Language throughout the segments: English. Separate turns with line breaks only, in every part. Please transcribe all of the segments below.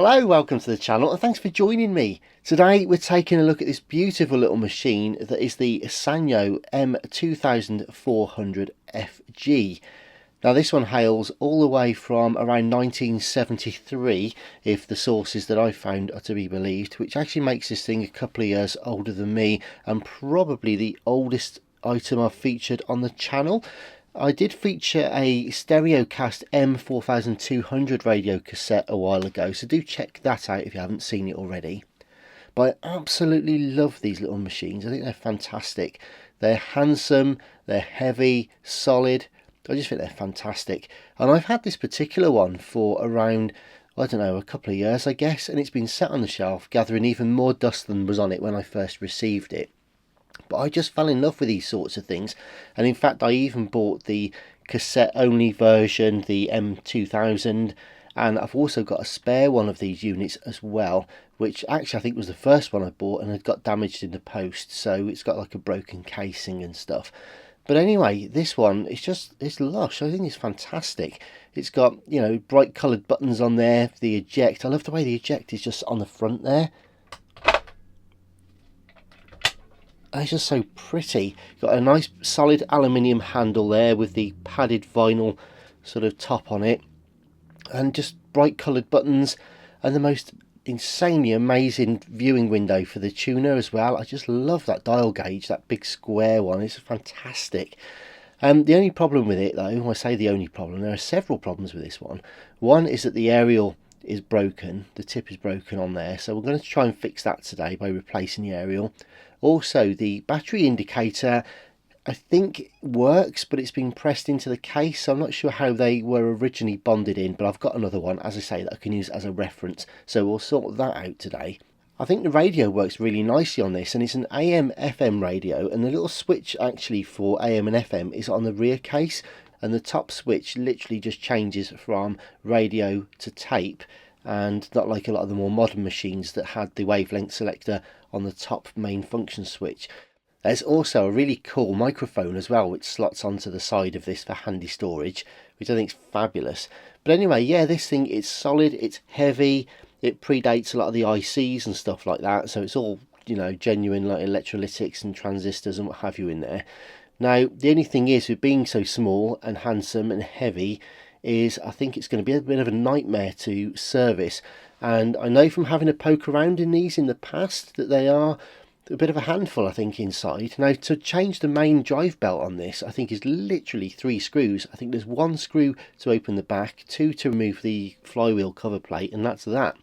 Hello, welcome to the channel and thanks for joining me. Today we're taking a look at this beautiful little machine that is the Sanyo M2400FG. Now this one hails all the way from around 1973, if the sources that I found are to be believed, which actually makes this thing a couple of years older than me and probably the oldest item I've featured on the channel. I did feature a Stereocast M2400 radio cassette a while ago, so do check that out if you haven't seen it already. But I absolutely love these little machines. I think they're fantastic. They're handsome, they're heavy, solid. I just think they're fantastic. And I've had this particular one for around, I don't know, a couple of years I guess, and it's been sat on the shelf gathering even more dust than was on it when I first received it. But I just fell in love with these sorts of things, and in fact I even bought the cassette only version, the M2000, and I've also got a spare one of these units as well, which actually I think was the first one I bought and had got damaged in the post, so it's got like a broken casing and stuff. But anyway, this one, it's lush. I think it's fantastic. It's got, you know, bright coloured buttons on there, the eject. I love the way the eject is just on the front there. It's just so pretty. Got a nice solid aluminium handle there with the padded vinyl sort of top on it, and just bright coloured buttons, and the most insanely amazing viewing window for the tuner as well. I just love that dial gauge, that big square one. It's fantastic. The only problem with it though, when I say the only problem, there are several problems with this one. One is that the aerial is broken, the tip is broken on there, so we're going to try and fix that today by replacing the aerial. Also, the battery indicator I think works, but it's been pressed into the case, so I'm not sure how they were originally bonded in, but I've got another one, as I say, that I can use as a reference, so we'll sort that out today. I think the radio works really nicely on this, and it's an AM/FM radio, and the little switch actually for AM and FM is on the rear case, and the top switch literally just changes from radio to tape, and not like a lot of the more modern machines that had the wavelength selector on the top main function switch. There's also a really cool microphone as well, which slots onto the side of this for handy storage, which I think is fabulous. But anyway, yeah, this thing is solid, it's heavy, it predates a lot of the ICs and stuff like that, so it's all, you know, genuine like electrolytics and transistors and what have you in there. Now, the only thing is, with being so small and handsome and heavy, is I think it's going to be a bit of a nightmare to service. And I know from having a poke around in these in the past that they are a bit of a handful, I think, inside. Now, to change the main drive belt on this, I think is literally 3 screws. I think there's 1 screw to open the back, 2 to remove the flywheel cover plate, and that's that.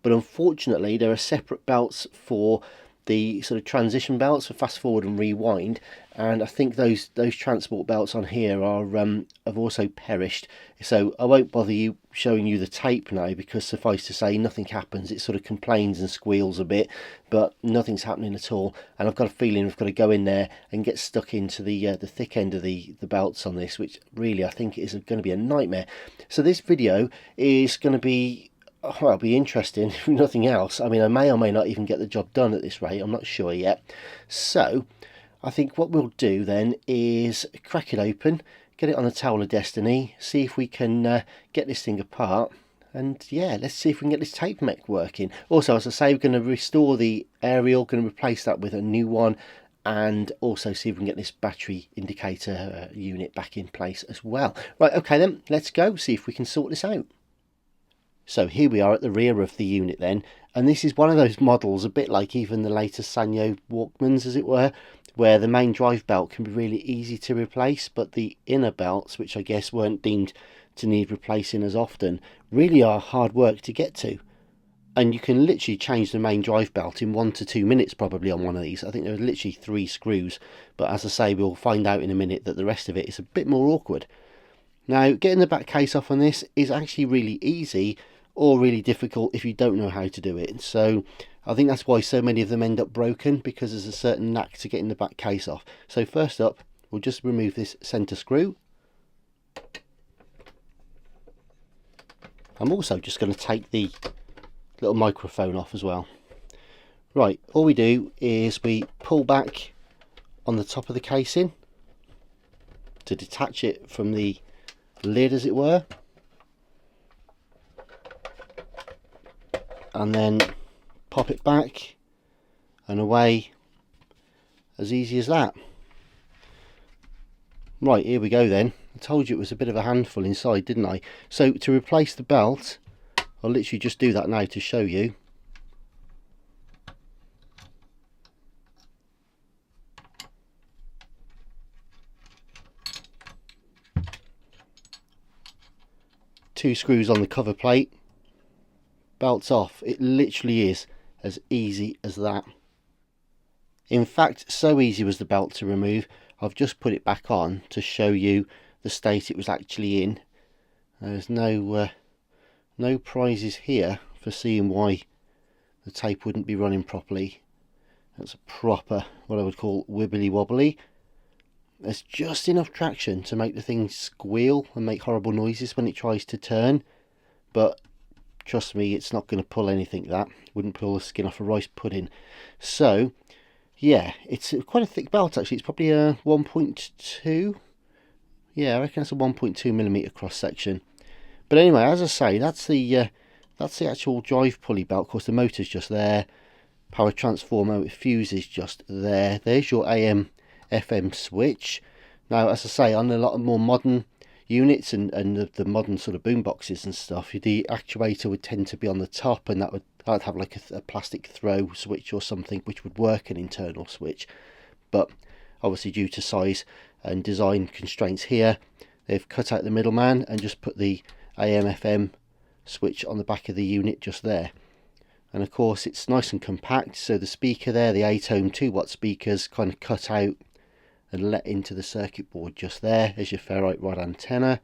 But unfortunately, there are separate belts for the sort of transition belts for fast forward and rewind, and I think those transport belts on here are have also perished, so I won't bother showing you the tape now, because suffice to say nothing happens. It sort of complains and squeals a bit, but nothing's happening at all, and I've got a feeling we've got to go in there and get stuck into the thick end of the belts on this, which really I think is going to be a nightmare. So this video is going to be, well, it'll be interesting if nothing else. I mean, I may or may not even get the job done at this rate, I'm not sure yet. So I think what we'll do then is crack it open, get it on a towel of destiny, see if we can get this thing apart, and yeah, let's see if we can get this tape mech working. Also, as I say, we're going to restore the aerial, going to replace that with a new one, and also see if we can get this battery indicator unit back in place as well. Right, okay then, let's go see if we can sort this out. So here we are at the rear of the unit then, and this is one of those models, a bit like even the later Sanyo Walkmans as it were, where the main drive belt can be really easy to replace, but the inner belts, which I guess weren't deemed to need replacing as often, really are hard work to get to. And you can literally change the main drive belt in 1 to 2 minutes probably on one of these. I think there are literally 3 screws, but as I say, we'll find out in a minute that the rest of it is a bit more awkward. Now, getting the back case off on this is actually really easy, or really difficult if you don't know how to do it. So I think that's why so many of them end up broken, because there's a certain knack to getting the back case off. So first up, we'll just remove this centre screw. I'm also just going to take the little microphone off as well. Right, all we do is we pull back on the top of the casing to detach it from the lid, as it were. and then pop it back and away, as easy as that. Right, here we go then. I told you it was a bit of a handful inside, didn't I? So to replace the belt, I'll literally just do that now to show you. Two screws on the cover plate, belt's off. It literally is as easy as that. In fact, so easy was the belt to remove, I've just put it back on to show you the state it was actually in. There's no prizes here for seeing why the tape wouldn't be running properly. That's a proper, what I would call, wibbly wobbly. There's just enough traction to make the thing squeal and make horrible noises when it tries to turn, but trust me, it's not going to pull anything. That wouldn't pull the skin off a rice pudding. So yeah, it's quite a thick belt actually. It's probably a 1.2. Yeah, I reckon it's a 1.2mm cross section. But anyway, as I say, that's the actual drive pulley belt. Of course, the motor's just there. Power transformer with fuse is just there. There's your AM FM switch. Now, as I say, on a lot of more modern units and the modern sort of boom boxes and stuff, the actuator would tend to be on the top, and I'd have like a plastic throw switch or something which would work an internal switch. But obviously, due to size and design constraints here, they've cut out the middleman and just put the AM FM switch on the back of the unit just there. And of course, it's nice and compact, so the speaker there, the 8-ohm 2-watt speakers, kind of cut out and let into the circuit board just there as your ferrite rod antenna.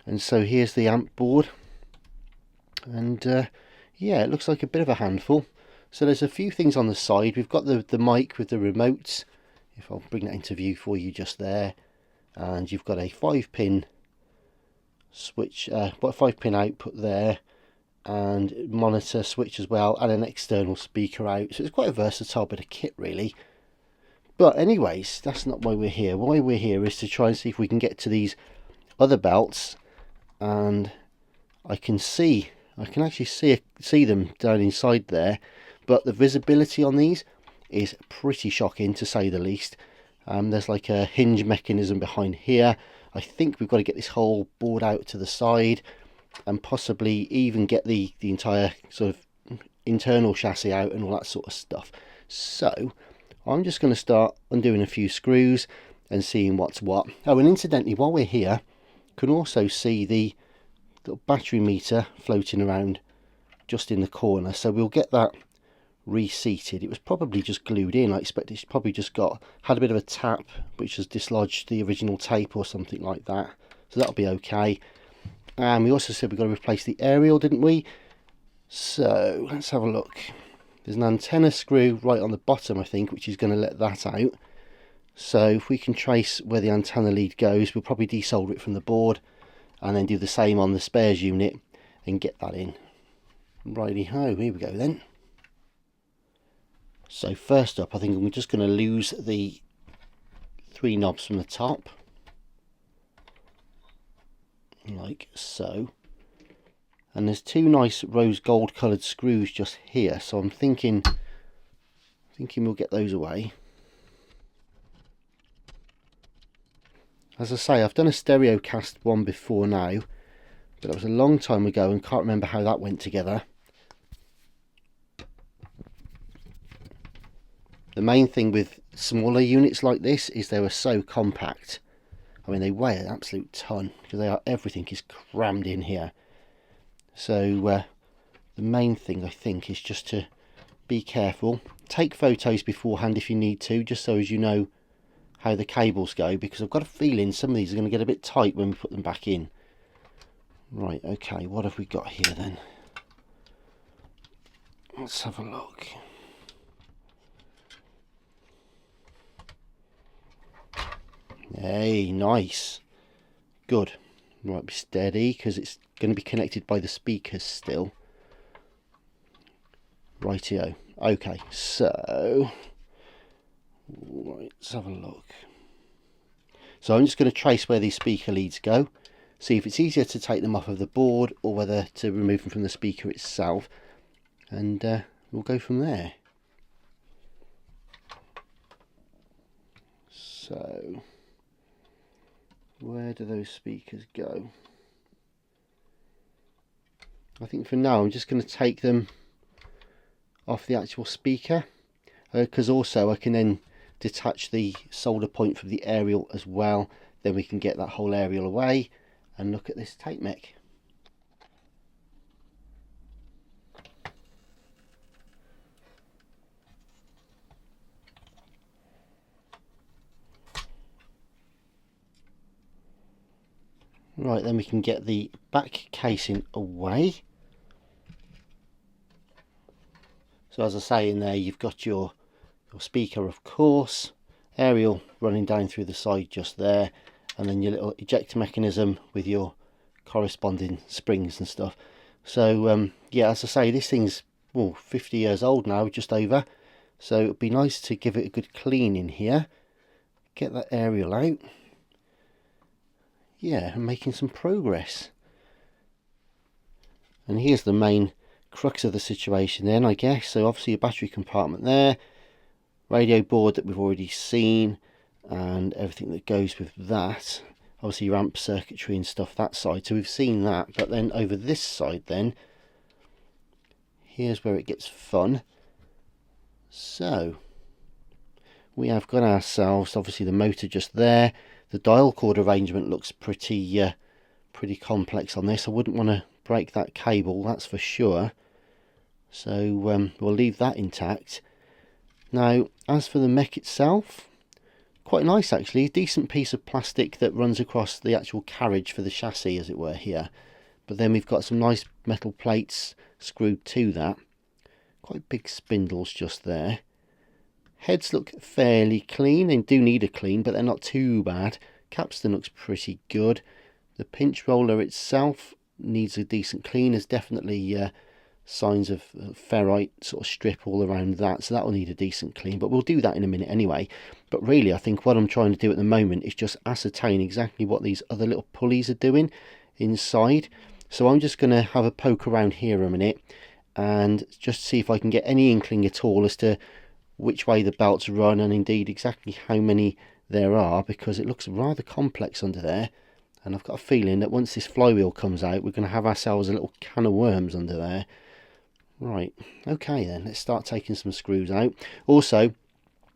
And so here's the amp board, and yeah, it looks like a bit of a handful. So there's a few things on the side. We've got the mic with the remotes, if I'll bring that into view for you just there, and you've got a 5-pin switch, 5-pin output there, and monitor switch as well, and an external speaker out. So it's quite a versatile bit of kit really. But anyways, that's not why we're here. Why we're here is to try and see if we can get to these other belts, and I can actually see them down inside there, but the visibility on these is pretty shocking to say the least. There's like a hinge mechanism behind here. I think we've got to get this whole board out to the side, and possibly even get the entire sort of internal chassis out and all that sort of stuff. So I'm just going to start undoing a few screws and seeing what's what. Oh, and incidentally, while we're here, you can also see the little battery meter floating around just in the corner. So we'll get that reseated. It was probably just glued in. I expect it's probably just had a bit of a tap which has dislodged the original tape or something like that. So that'll be okay. And we also said we've got to replace the aerial, didn't we? So let's have a look. There's an antenna screw right on the bottom, I think, which is going to let that out. So if we can trace where the antenna lead goes, we'll probably desolder it from the board and then do the same on the spares unit and get that in. Righty ho, here we go then. So first up, I think I'm just going to lose the 3 knobs from the top, like so. And there's 2 nice rose gold coloured screws just here, so I'm thinking we'll get those away. As I say, I've done a stereo cast one before now, but it was a long time ago and can't remember how that went together. The main thing with smaller units like this is they were so compact. I mean, they weigh an absolute ton because everything is crammed in here. So the main thing I think is just to be careful. Take photos beforehand if you need to, just so as you know how the cables go, because I've got a feeling some of these are going to get a bit tight when we put them back in. Right, okay, what have we got here then? Let's have a look. Hey, nice. Good. Right, be steady because it's going to be connected by the speakers still. Rightio. Okay, so right, let's have a look. So I'm just going to trace where these speaker leads go, see if it's easier to take them off of the board or whether to remove them from the speaker itself. and we'll go from there. So where do those speakers go? I think for now I'm just going to take them off the actual speaker, because also I can then detach the solder point from the aerial as well. Then we can get that whole aerial away and look at this tape mech. Right, then we can get the back casing away. So as I say, in there you've got your speaker, of course, aerial running down through the side just there, and then your little ejector mechanism with your corresponding springs and stuff. So yeah, as I say, this thing's 50 years old now, just over, so it'd be nice to give it a good clean in here, get that aerial out. Yeah, I'm making some progress. And here's the main crux of the situation then, I guess. So obviously a battery compartment there, radio board that we've already seen, and everything that goes with that. Obviously your amp circuitry and stuff that side, so we've seen that. But then over this side then, here's where it gets fun. So we have got ourselves obviously the motor just there. The dial cord arrangement looks pretty complex on this. I wouldn't want to break that cable, that's for sure. So we'll leave that intact. Now, as for the mech itself, quite nice actually. Decent piece of plastic that runs across the actual carriage for the chassis, as it were, here. But then we've got some nice metal plates screwed to that. Quite big spindles just there. Heads look fairly clean. They do need a clean, but they're not too bad. Capstan looks pretty good. The pinch roller itself needs a decent clean. There's definitely signs of ferrite sort of strip all around that, so that will need a decent clean, but we'll do that in a minute anyway. But really I think what I'm trying to do at the moment is just ascertain exactly what these other little pulleys are doing inside. So I'm just going to have a poke around here a minute and just see if I can get any inkling at all as to which way the belts run, and indeed exactly how many there are, because it looks rather complex under there. And I've got a feeling that once this flywheel comes out, we're going to have ourselves a little can of worms under there. Right, okay then, let's start taking some screws out. Also,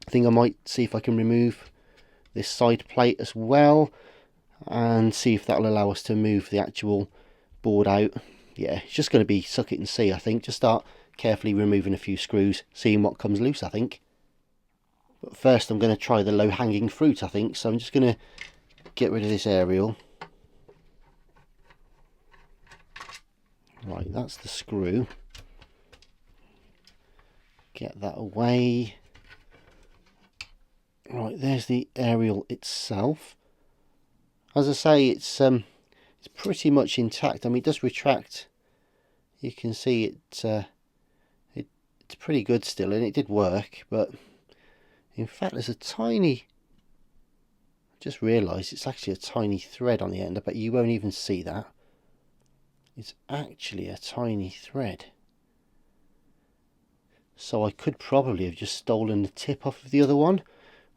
I think I might see if I can remove this side plate as well, and see if that'll allow us to move the actual board out. Yeah, it's just going to be suck it and see, I think. Just start carefully removing a few screws, seeing what comes loose, I think. But first I'm going to try the low-hanging fruit, I think. So I'm just going to get rid of this aerial. Right, that's the screw. Get that away. Right, there's the aerial itself. As I say, it's pretty much intact. I mean, it does retract. You can see it's pretty good still, and it did work. But in fact, there's a tiny. I just realised it's actually a tiny thread on the end. I bet you won't even see that. It's actually a tiny thread. So I could probably have just stolen the tip off of the other one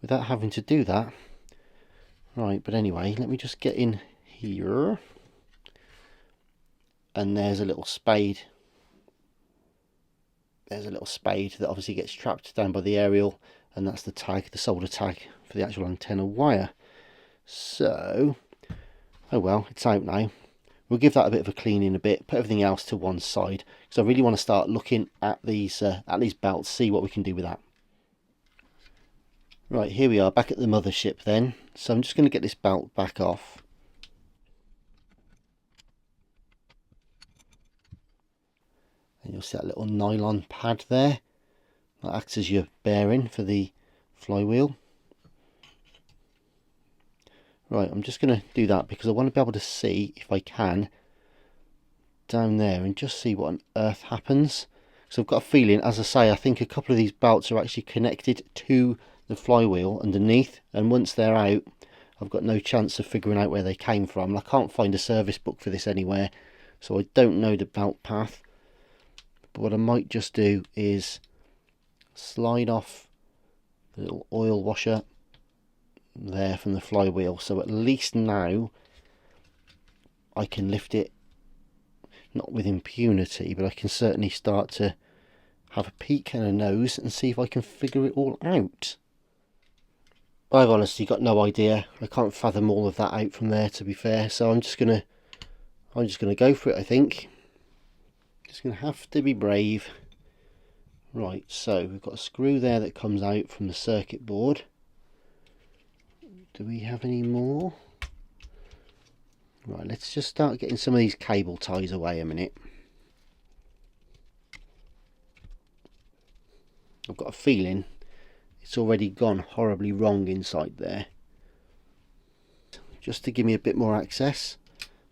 without having to do that. Right, but anyway, let me just get in here. And there's a little spade. There's a little spade that obviously gets trapped down by the aerial, and that's the tag, the solder tag for the actual antenna wire. So, oh well, it's out now. We'll give that a bit of a clean in a bit, put everything else to one side, because I really want to start looking at these belts, see what we can do with that. Right, here we are back at the mothership then. So I'm just going to get this belt back off. And you'll see that little nylon pad there. That acts as your bearing for the flywheel. Right, I'm just going to do that because I want to be able to see, if I can, down there and just see what on earth happens. So I've got a feeling, as I say, I think a couple of these belts are actually connected to the flywheel underneath, and once they're out, I've got no chance of figuring out where they came from. And I can't find a service book for this anywhere, so I don't know the belt path. But what I might just do is slide off the little oil washer there from the flywheel, so at least now I can lift it, not with impunity, but I can certainly start to have a peek and a nose and see if I can figure it all out. I've honestly got no idea. I can't fathom all of that out from there, to be fair, so I'm just gonna go for it, I think. Just gonna have to be brave. Right, so we've got a screw there that comes out from the circuit board. Do we have any more? Right, let's just start getting some of these cable ties away a minute. I've got a feeling it's already gone horribly wrong inside there. Just to give me a bit more access,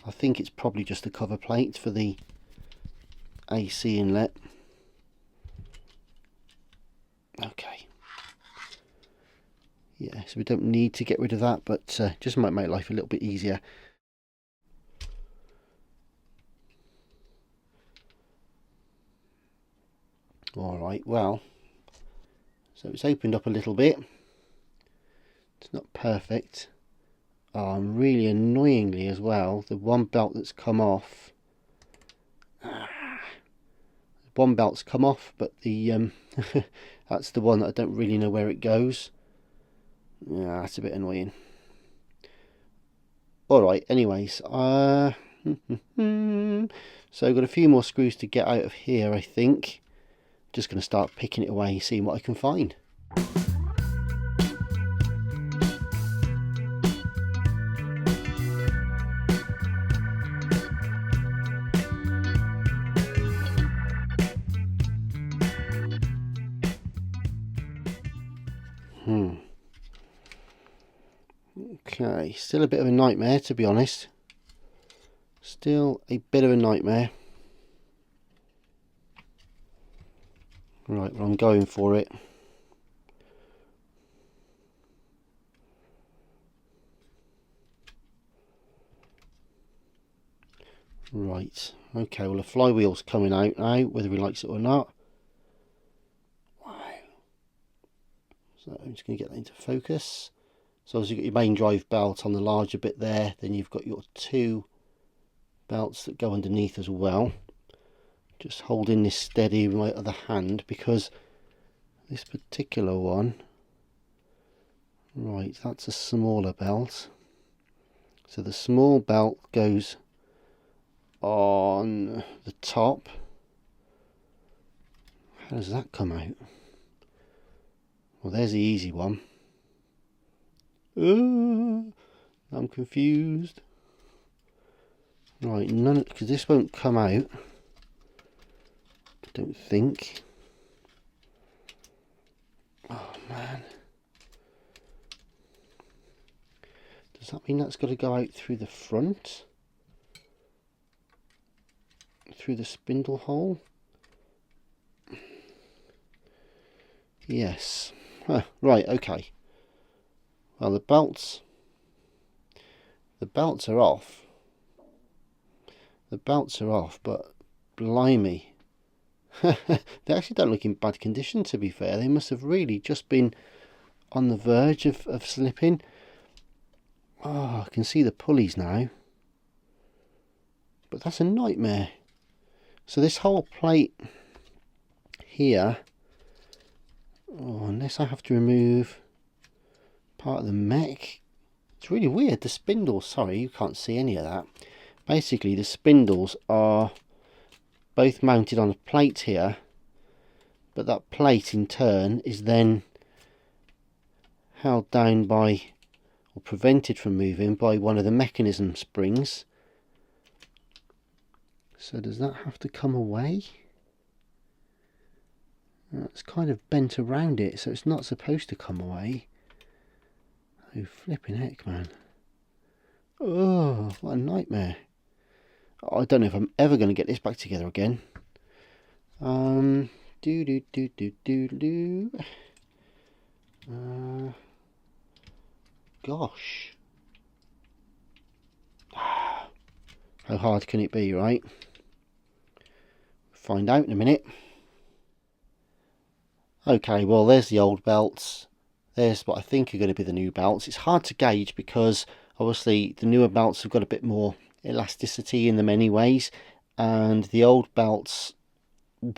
I think it's probably just a cover plate for the AC inlet. Okay. Yeah, so we don't need to get rid of that, but just might make life a little bit easier. Alright, well, so it's opened up a little bit. It's not perfect. Oh, and really annoyingly as well, the one belt that's come off. One belt's come off, but the that's the one that I don't really know where it goes. Yeah, that's a bit annoying. Alright, anyways, so I've got a few more screws to get out of here, I think. Just going to start picking it away, seeing what I can find. Okay, still a bit of a nightmare, to be honest. Still a bit of a nightmare. Right, well, I'm going for it. Right, okay, well the flywheel's coming out now, whether he likes it or not. Wow. So I'm just going to get that into focus. So obviously you've got your main drive belt on the larger bit there, then you've got your two belts that go underneath as well. Just holding this steady with my other hand, because this particular one, right, that's a smaller belt. So the small belt goes on the top. How does that come out? Well, there's the easy one. I'm confused. Right, none, because this won't come out, I don't think. Oh man, does that mean that's got to go out through the front, through the spindle hole? Yes. Right, okay. Well, the belts are off. The belts are off, but blimey. They actually don't look in bad condition, to be fair. They must have really just been on the verge of slipping. Oh, I can see the pulleys now. But that's a nightmare. So this whole plate here, oh, unless I have to remove part of the mech. It's really weird. The spindles, sorry, you can't see any of that. Basically, the spindles are both mounted on a plate here, but that plate in turn is then held down by, or prevented from moving by, one of the mechanism springs. So does that have to come away? It's kind of bent around it, so it's not supposed to come away. Oh, flipping heck, man. Oh, what a nightmare. I don't know if I'm ever going to get this back together again. Gosh. How hard can it be, right? find out in a minute. Okay, well there's the old belts. There's what I think are going to be the new belts. It's hard to gauge because obviously the newer belts have got a bit more elasticity in them anyways, and the old belts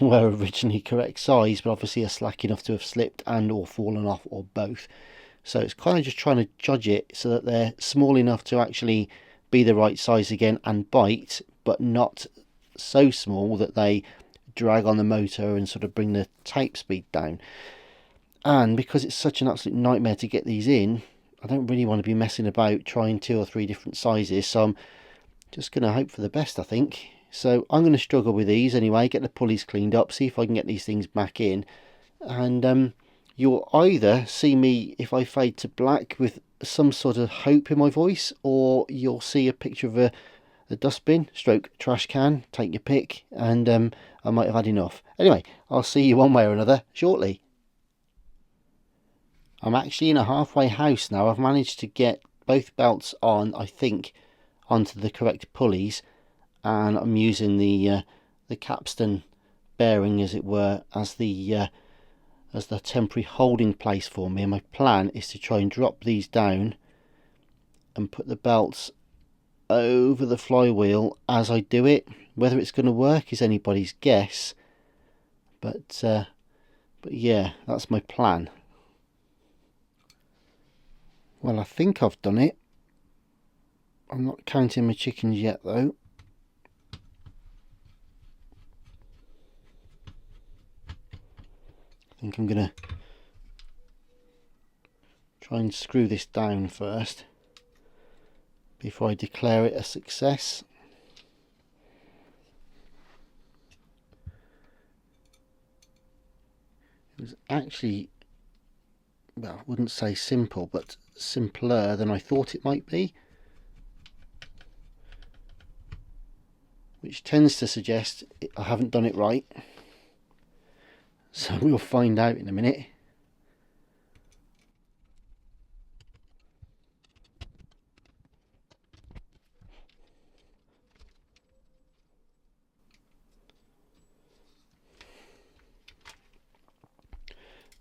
were originally correct size but obviously are slack enough to have slipped and or fallen off, or both. So it's kind of just trying to judge it so that they're small enough to actually be the right size again and bite, but not so small that they drag on the motor and sort of bring the tape speed down. And because it's such an absolute nightmare to get these in, I don't really want to be messing about trying 2 or 3 different sizes, so I'm just going to hope for the best, I think. So I'm going to struggle with these anyway, get the pulleys cleaned up, see if I can get these things back in, and you'll either see me, if I fade to black, with some sort of hope in my voice, or you'll see a picture of a dustbin stroke trash can, take your pick, and I might have had enough. Anyway, I'll see you one way or another shortly. I'm actually in a halfway house now. I've managed to get both belts on, I think, onto the correct pulleys, and I'm using the capstan bearing, as it were, as the temporary holding place for me. And my plan is to try and drop these down and put the belts over the flywheel as I do it. Whether it's going to work is anybody's guess, but yeah, that's my plan. Well, I think I've done it. I'm not counting my chickens yet though. I think I'm gonna try and screw this down first before I declare it a success. It was actually, well, I wouldn't say simple, but simpler than I thought it might be, which tends to suggest I haven't done it right. So we'll find out in a minute.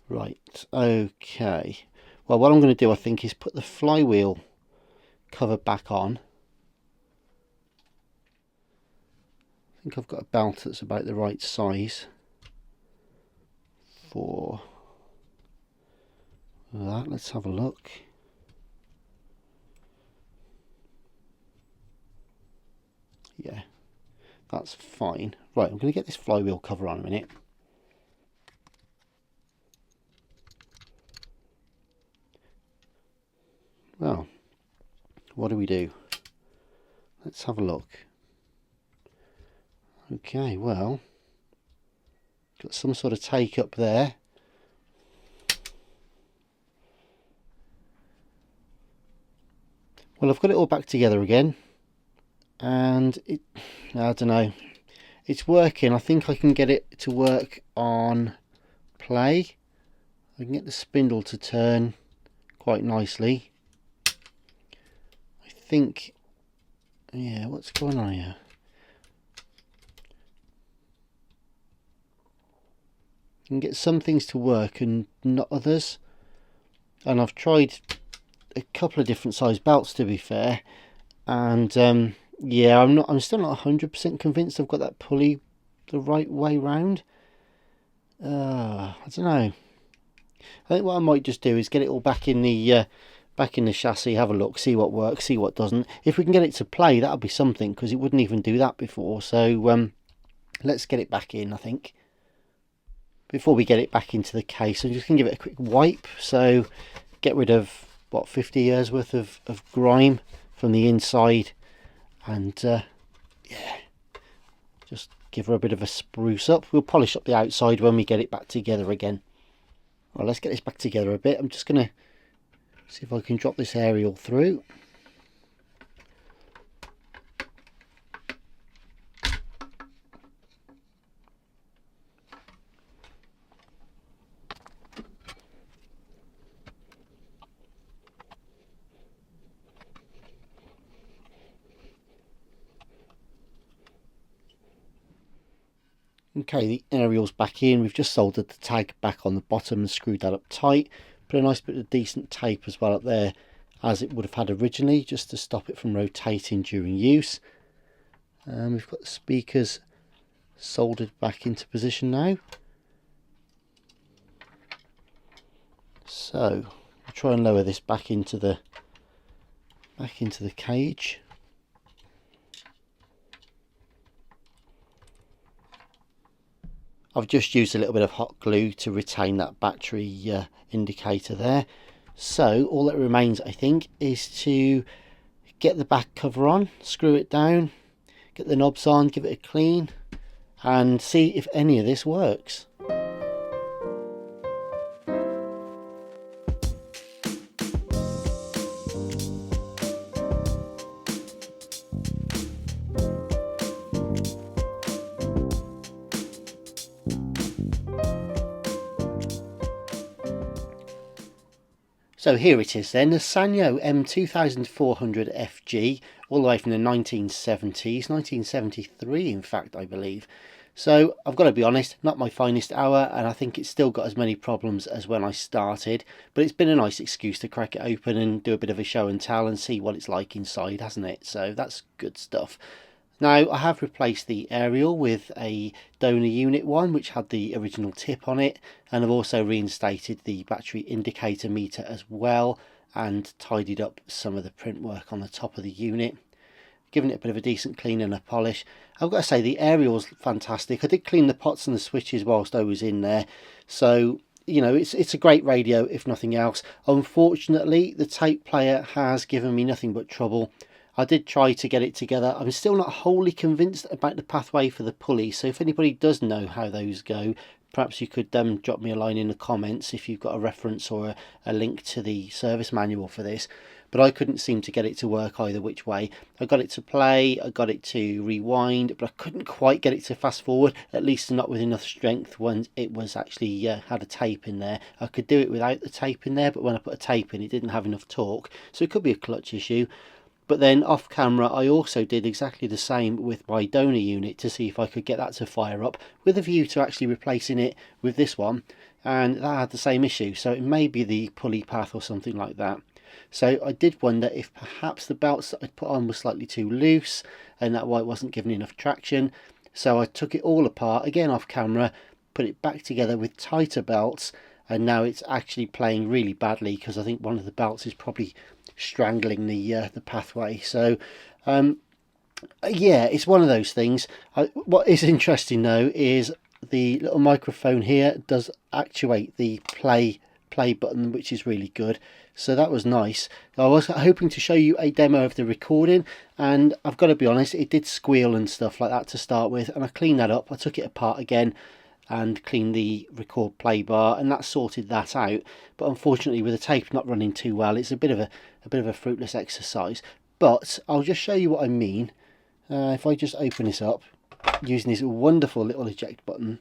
Right, okay. Well, what I'm going to do, I think, is put the flywheel cover back on. I think I've got a belt that's about the right size for that. Let's have a look. Yeah, that's fine. Right, I'm going to get this flywheel cover on a minute. Well, what do we do? Let's have a look. Okay, well, got some sort of take up there. Well, I've got it all back together again, and I don't know, it's working. I think I can get it to work on play. I can get the spindle to turn quite nicely. I think, yeah, what's going on here? I can get some things to work and not others, and I've tried a couple of different size belts, to be fair, and yeah, I'm still not 100% convinced I've got that pulley the right way round. I don't know. I think what I might just do is get it all back in the chassis, have a look, see what works, see what doesn't. If we can get it to play, that'll be something, because it wouldn't even do that before. So let's get it back in, I think. Before we get it back into the case, I'm just going to give it a quick wipe, so get rid of, what, 50 years worth of grime from the inside, and yeah, just give her a bit of a spruce up. We'll polish up the outside when we get it back together again. Well, let's get this back together a bit. I'm just going to see if I can drop this aerial through. Okay, the aerial's back in. We've just soldered the tag back on the bottom and screwed that up tight. Put a nice bit of decent tape as well up there, as it would have had originally, just to stop it from rotating during use. And we've got the speakers soldered back into position now. So we'll try and lower this back into the cage. I've just used a little bit of hot glue to retain that battery indicator there. So all that remains, I think, is to get the back cover on, screw it down, get the knobs on, give it a clean, and see if any of this works. So here it is then, the Sanyo M2400FG, all the way from the 1970s, 1973 in fact I believe. So I've got to be honest, not my finest hour, and I think it's still got as many problems as when I started, but it's been a nice excuse to crack it open and do a bit of a show and tell and see what it's like inside, hasn't it? So that's good stuff. Now I have replaced the aerial with a donor unit one which had the original tip on it, and I've also reinstated the battery indicator meter as well and tidied up some of the print work on the top of the unit, giving it a bit of a decent clean and a polish. I've got to say the aerial's fantastic. I did clean the pots and the switches whilst I was in there, so you know, it's a great radio if nothing else. Unfortunately the tape player has given me nothing but trouble. I did try to get it together. I'm still not wholly convinced about the pathway for the pulley, so if anybody does know how those go, perhaps you could drop me a line in the comments if you've got a reference or a link to the service manual for this. But I couldn't seem to get it to work either which way. I got it to play, I got it to rewind, but I couldn't quite get it to fast forward, at least not with enough strength when it was actually had a tape in there. I could do it without the tape in there, but when I put a tape in it didn't have enough torque, so it could be a clutch issue. But then off camera I also did exactly the same with my donor unit to see if I could get that to fire up, with a view to actually replacing it with this one, and that had the same issue, so it may be the pulley path or something like that. So I did wonder if perhaps the belts that I'd put on were slightly too loose and that why it wasn't giving enough traction. So I took it all apart again off camera, put it back together with tighter belts, and now it's actually playing really badly because I think one of the belts is probably strangling the pathway. So yeah, it's one of those things. What is interesting though is the little microphone here does actuate the play button, which is really good, so that was nice. I was hoping to show you a demo of the recording, and I've got to be honest, it did squeal and stuff like that to start with, and I cleaned that up. I took it apart again and cleaned the record play bar, and that sorted that out. But unfortunately with the tape not running too well, it's a bit of a fruitless exercise. But I'll just show you what I mean. If I just open this up using this wonderful little eject button,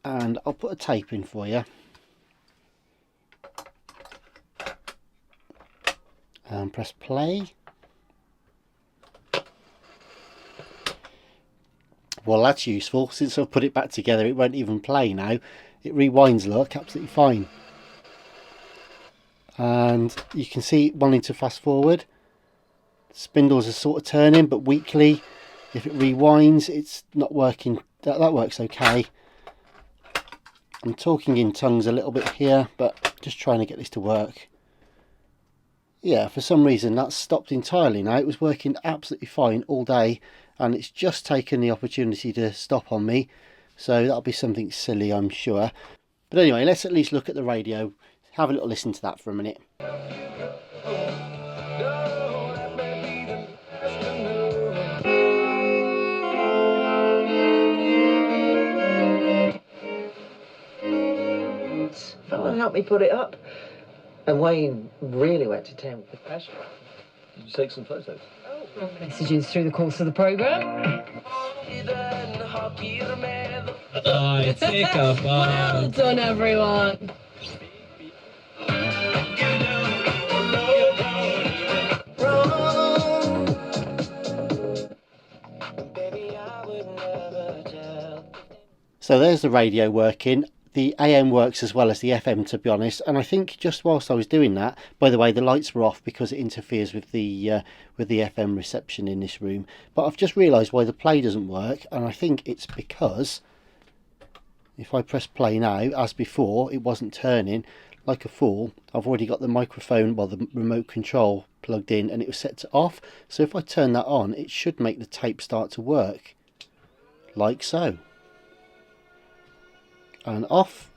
and I'll put a tape in for you, and press play. Well, that's useful. Since I've put it back together, it won't even play now. It rewinds, look, absolutely fine. And you can see it wanting to fast forward. Spindles are sort of turning, but weakly. If it rewinds, it's not working. That works okay. I'm talking in tongues a little bit here, but just trying to get this to work. Yeah, for some reason that's stopped entirely now. It was working absolutely fine all day, and it's just taken the opportunity to stop on me. So that'll be something silly, I'm sure. But anyway, let's at least look at the radio. Have a little listen to that for a minute.
Someone helped me put it up. And Wayne really went to town with the passion.
Did you take some photos?
Messages through the course of the programme.
I take a
Well done, everyone.
Baby, I would never
So there's the radio working. The AM works as well as the FM, to be honest, and I think just whilst I was doing that, by the way, the lights were off because it interferes with the FM reception in this room, but I've just realised why the play doesn't work, and I think it's because if I press play now, as before, it wasn't turning. Like a fool, I've already got the microphone, well, the remote control plugged in, and it was set to off, so if I turn that on, it should make the tape start to work, like so. And off,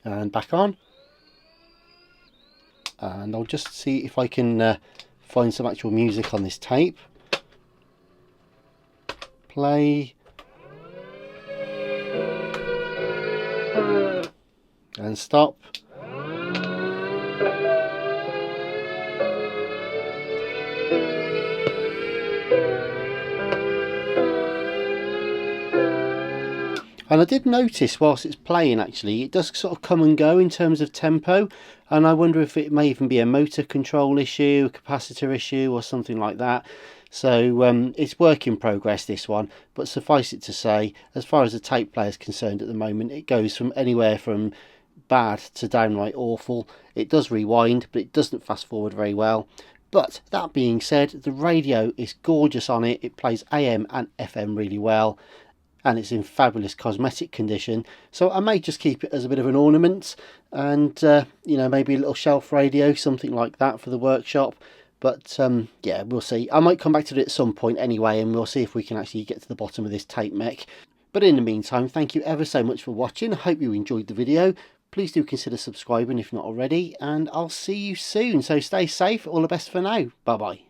and back on, and I'll just see if I can find some actual music on this tape. Play, and stop. And I did notice whilst it's playing, actually, it does sort of come and go in terms of tempo, and I wonder if it may even be a motor control issue, a capacitor issue or something like that. So it's work in progress, this one, but suffice it to say, as far as the tape player is concerned at the moment, it goes from anywhere from bad to downright awful. It does rewind, but it doesn't fast forward very well. But that being said, the radio is gorgeous on it. It plays AM and FM really well, and it's in fabulous cosmetic condition, so I may just keep it as a bit of an ornament, and you know, maybe a little shelf radio, something like that for the workshop. But yeah, we'll see. I might come back to it at some point anyway, and we'll see if we can actually get to the bottom of this tape mech. But in the meantime, thank you ever so much for watching. I hope you enjoyed the video. Please do consider subscribing if not already, and I'll see you soon. So stay safe. All the best for now. Bye bye.